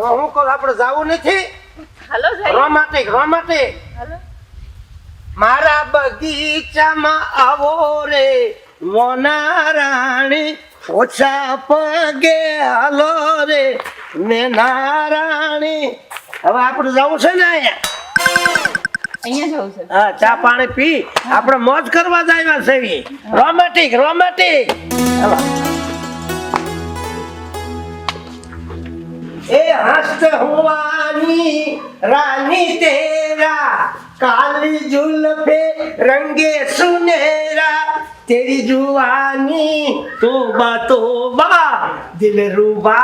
હવે હું કહું આપણે જાવું નથી હાલો જઈએ. રોમાન્ટિક હાલો. મારા બગીચામાં આવો રે મોના રાણી ઓછા પગે હાલો રે મેના રાણી. હવે આપણે જવું છે ને અહીંયા જવું છે. હા ચા પાણી પી આપણે મોજ કરવા જ આવ્યા છે. રોમેન્ટિક હાલો. ए हस्त हुआनी रानी तेरा काली जुल्फे रंगे सुनेरा तेरी जुआनी तोबा तोबा दिल रूबा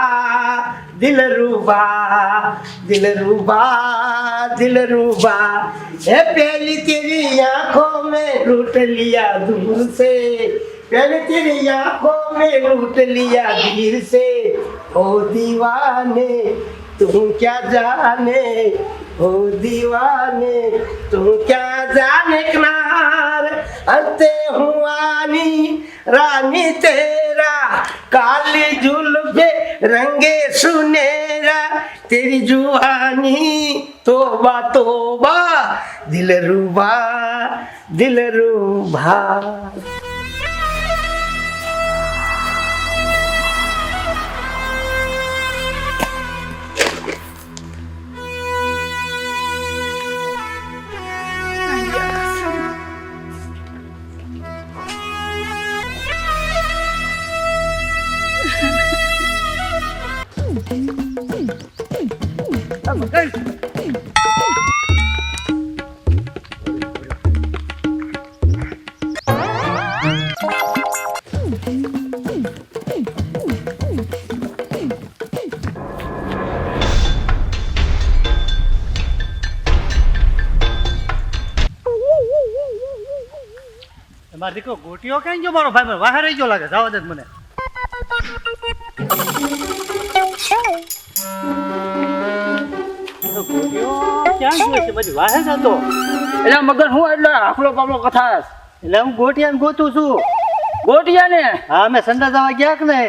ए पहली तेरी आंखों में लूट लिया दूर से पहले तेरी आंखों में लूट लिया धीर से ओ दीवाने तुम क्या जाने ओ दीवाने तुम क्या जाने किनार अंते हुआनी रानी तेरा काली जुल्फे रंगे सुनेरा तेरी जुआनी तोबा तोबा दिल रूबा મારો દીકરો ગોટીઓ ક્યાં ગયો? મારો ભાઈ વાહે રહી ગયો લાગે. જવા દે મને. ગોટીઓ ક્યાં ગયો છે? બધી વાહે જ હતો. એટલે મગર હું એટલે આખલો પાપલો કથાસ એટલે હું ગોટિયાને ગોતું છું. ગોટિયા ને હા મેં સંડા જવા ગયા કે ને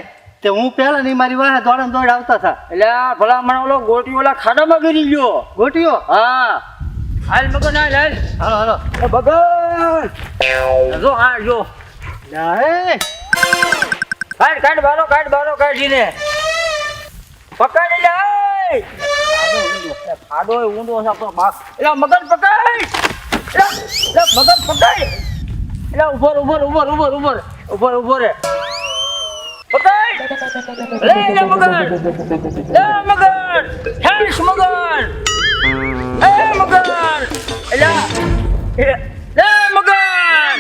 તે હું પહેલા નહીં મારી વાહે દોડ આવતા હતા. એટલે ભલા મને ઓલો ગોટી ઓલા ખાડામાં ગીરી ગયો. ગોટીઓ હા હાલ મગર ના હાલ હાલો મગર જો હા જો હે કાઢ બારો કાઢીને પકડી લે ખાડો ઊંડો છે આપણો બાપ. એટલે મગર પકડ એટલે મગર પકડ એટલે ઉભો રે પકડ લે મગર હેશ મગર એ મગર એટલે લે મગર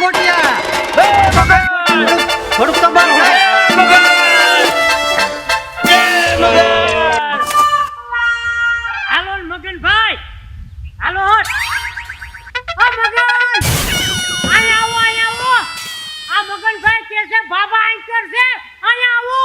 ગોટિયા એ મગર થોડુંક તો બાર હોય. હાલો મગનભાઈ, હાલો હટ. ઓ મગન, અહીંયા આવો. આ મગનભાઈ કે છે બાબા આંકર છે, અહીંયા આવો.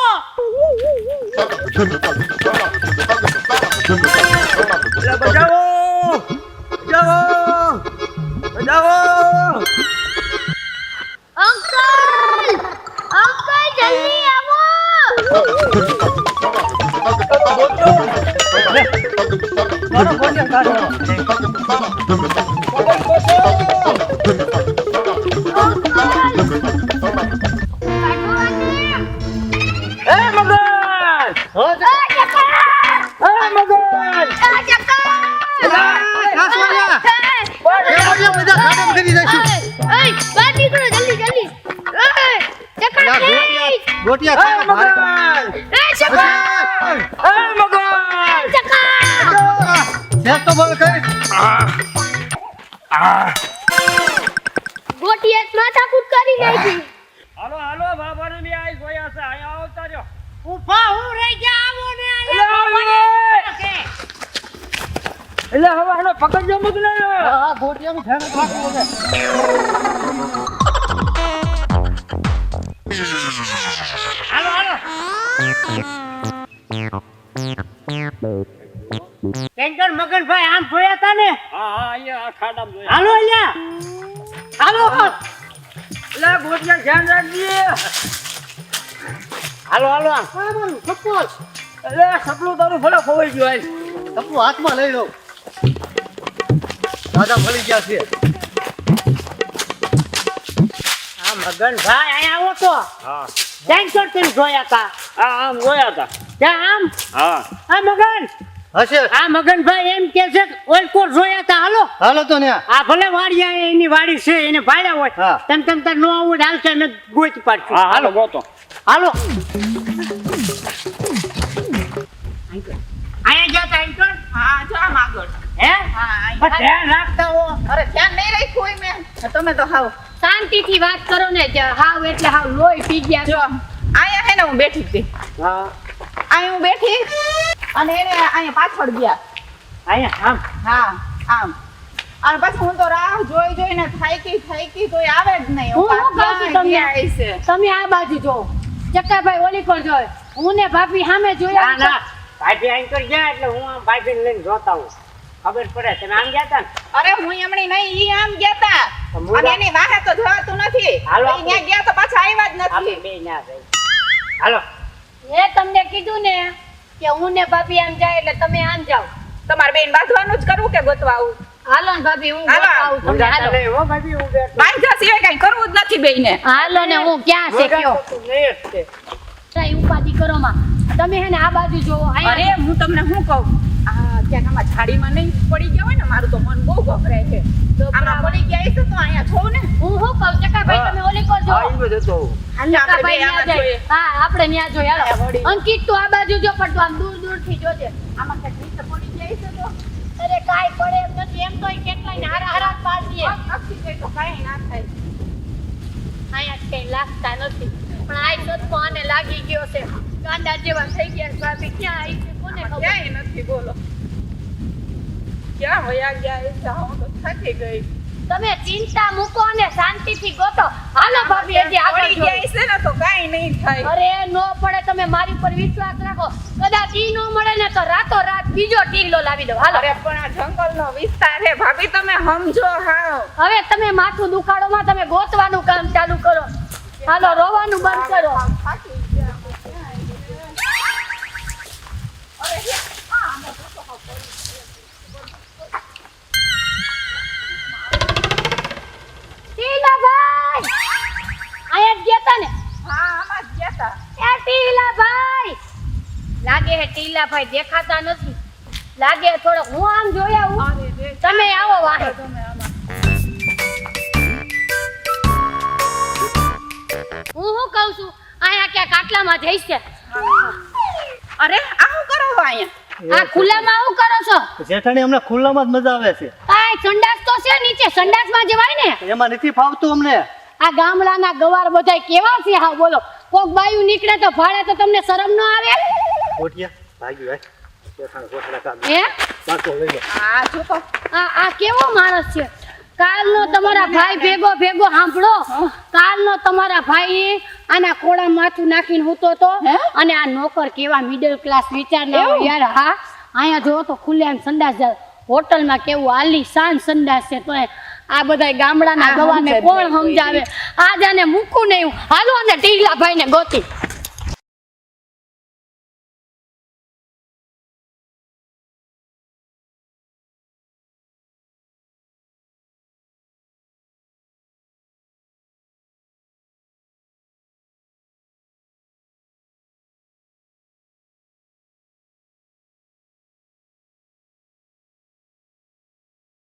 અંકલ જલ્દી આવો. મારો ગોટિયા કાઢો. એ મગર હો ગોટિયા માથાકૂટ કરી નાખી. હાલો બાબાને બી આઈ જોયા છે. અહીંયા આવતા રહ્યો. ઉભા હું રહી ગયા, આવો ને એટલે હવે એને પકડજો મગને. આ ગોટિયાનું ધ્યાન રાખવું છે. હાલો ટેન્કર મગનભાઈ આમ જોયા તા ને? હા અહીંયા આ ખાડામાં જોયા. હાલો અહીંયા હાલો. એટલે ગોટિયા ધ્યાન રાખજે. હાલો સપોઝ અરે સપનું તારું ભલે ખોવાઈ ગયું આય. ટપુ હાથમાં લઈ લો. દાદા મળી ગયા છે. આ મગનભાઈ અહીંયા આવો તો હા ટેન્કર થી જોયા તા આ આમ જોયા હતા. ત્યાં આમ હા આ મગન હશે. આ મગનભાઈ એમ કે છે કે ઓલકોર જોયા તા હાલો હાલો તો ન્યા. આ ભલે વાડિયા એની વાડી છે એને ભાડ્યા હોય હા. તમ તાર નો આવું હાલ છે ને ગોતી પાડશું હા હાલો ગોતો. હાલો અહીંયા ગયા તા ટેન્કર હા જો આમ આગળ હે હા પણ ધ્યાન રાખતા હો અરે ધ્યાન નહીં રાખ્યું હોય મેં તમે તો હાવ શાંતિથી વાત કરો ને હાવ એટલે હાવ લોહી પી ગયા જો અહીંયા હે ને હું બેઠી હતી હા અહીંયા હું બેઠી અને એને અહીંયા પાછળ ગયા અહીંયા આમ હા આમ અને પછી હું તો રાહ જોઈને થાકી તો આવે જ નહીં હું શું કહું છું તમને? ગયા હશે. તમે આ બાજુ જોવો ચક્કાભાઈ ઓલી પર જોય હું ને ભાભી સામે ના જોયા ના ભાઈ ટેન્કર ગયા એટલે હું આમ ભાઈ લઈને જોતા હું ખબર પડે તમે આમ ગયા તા ને અરે હું એમણી નહીં ઈ આમ ગયા તા મુરા- અને એની વાહે તો જવાતું નથી હાલો ઈ ત્યાં ગયા તો પાછા આવ્યા જ આપણે નથી બે ના જઈએ હાલો એ તમને કીધું ને કે હું ને ભાભી આમ જાય એટલે તમે આમ જાઓ તમારે બેન બાંધવાનું જ કરવું કે ગોતવા આવું હાલો ને ભાભી હું હાલો. ગોતવા આવું તમને હાલો હો ભાભી હું બેઠો બાંધ્યા સિવાય કઈ કરવું જ નથી બેયને હાલો ને હું ક્યાં છે કયો નહીં જ છે કઈ ઉપાધિ કરો માં તમે હે ને આ બાજુ જોવો અરે અહીંયા હું તમને શું કહું આ ક્યાંક આમાં ઝાડીમાં નહીં પડી ગયા હોય ને મારું તો મન બહુ ગભરાય છે આમાં પડી ગયા હશે તો અહીંયા છો ને હું શું કહું ચક્કાભાઈ તમે ઓલી પર હા જોવો ઈ બધે તો ચક્કાભાઈ ન્યા આમાં જાય. જોઈએ. હા આપણે ન્યા જોઈએ હાલો. વળી. અંકિત તું આ બાજુ જો પણ તું આમ દૂર થી જોજે આમાં ક્યાંક નીચે પડી ગયા હશે તો અરે કાઈ પડે એમ નથી એમ તો કેટલાય હારા હારા પાડીએ અક્ષી જાય તો કાંઈ ના થાય આયા કઈ લાગતા નથી પણ આ સદકો આને લાગી ગયો છે કાંડા જેવા થઈ ગયા છે. ભાભી ક્યાં આવી છે કોને ખબર ક્યાંય નથી બોલો ક્યાં વયા ગયા હશે હું તો થાકી ગઈ તમે ચિંતા મૂકો અને શાંતિથી ગોતો હાલો ભાભી હજી આગળ પડી જો. ગયા હશે ને તો કાંઈ નહીં થાય અરે નો પડે તમે મારી પર વિશ્વાસ રાખો કદાચ ઈ નો મળે ને તો રાતો રાત બીજો ટીલો લાવી દો હાલો અરે પણ આ જંગલનો વિસ્તાર છે ભાભી તમે સમજો હાવ હવે તમે માથું દુખાડોમાં તમે ગોતવાનું કામ ચાલુ કરો હાલો રોવાનું બંધ કરો થાકી ગયા અરે હે, આ આમાં તો તો પડી. ટીલાભાઈ આયા જ ગયા તા ને હા આમાં જ ગયા તા એ ટીલાભાઈ લાગે હે ટીલાભાઈ દેખાતા નથી લાગે હે થોડોક હું આમ જોઈ આવું અરે રે તમે આવો વાહે તમે આમાં હું શું કહું છું આયા ક્યાં કાટલામાં જઈશ કે અરે આ શું કરો છો અહીંયા આ ખુલ્લામાં આવું કરો છો જેઠાણી અમને ખુલ્લામાં જ મજા આવે છે. કાંઈ સંડાસ તો છે નીચે સંડાસમાં જવાય ને એમાં નથી ફાવતું અમને. આ ગામડાના ગવાર બધાય કેવા છે હા બોલો કોક બાયું નીકળે તો ભાડે તો તમને શરમ ન આવે ગોટિયા ભાગી ભાઈ. જેઠાણી ગોઠડા કાઢ. હે પાછો લઈ લો. આ જો તો આ કેવો માણસ છે કાલનો તમારા ભાઈ ભેગો સાંભળો કાલનો તમારા ભાઈ આના ખોળા માથું નાખીને હૂતો તો હે? અને આ નોકર કેવા મિડલ ક્લાસ વિચારના હોય યાર હા અહીંયા જો તો ખુલ્લે આમ સંડાસ જાય હોટલમાં કેવું આલી શાન સંડાસ છે તો આ બધા ગામડાના આ ગવાને સમજે જ કોણ નહીં કોઈ સમજાવે આજ આને મૂકું નહીં હું. હાલો અને ટીલા ભાઈને ગોતી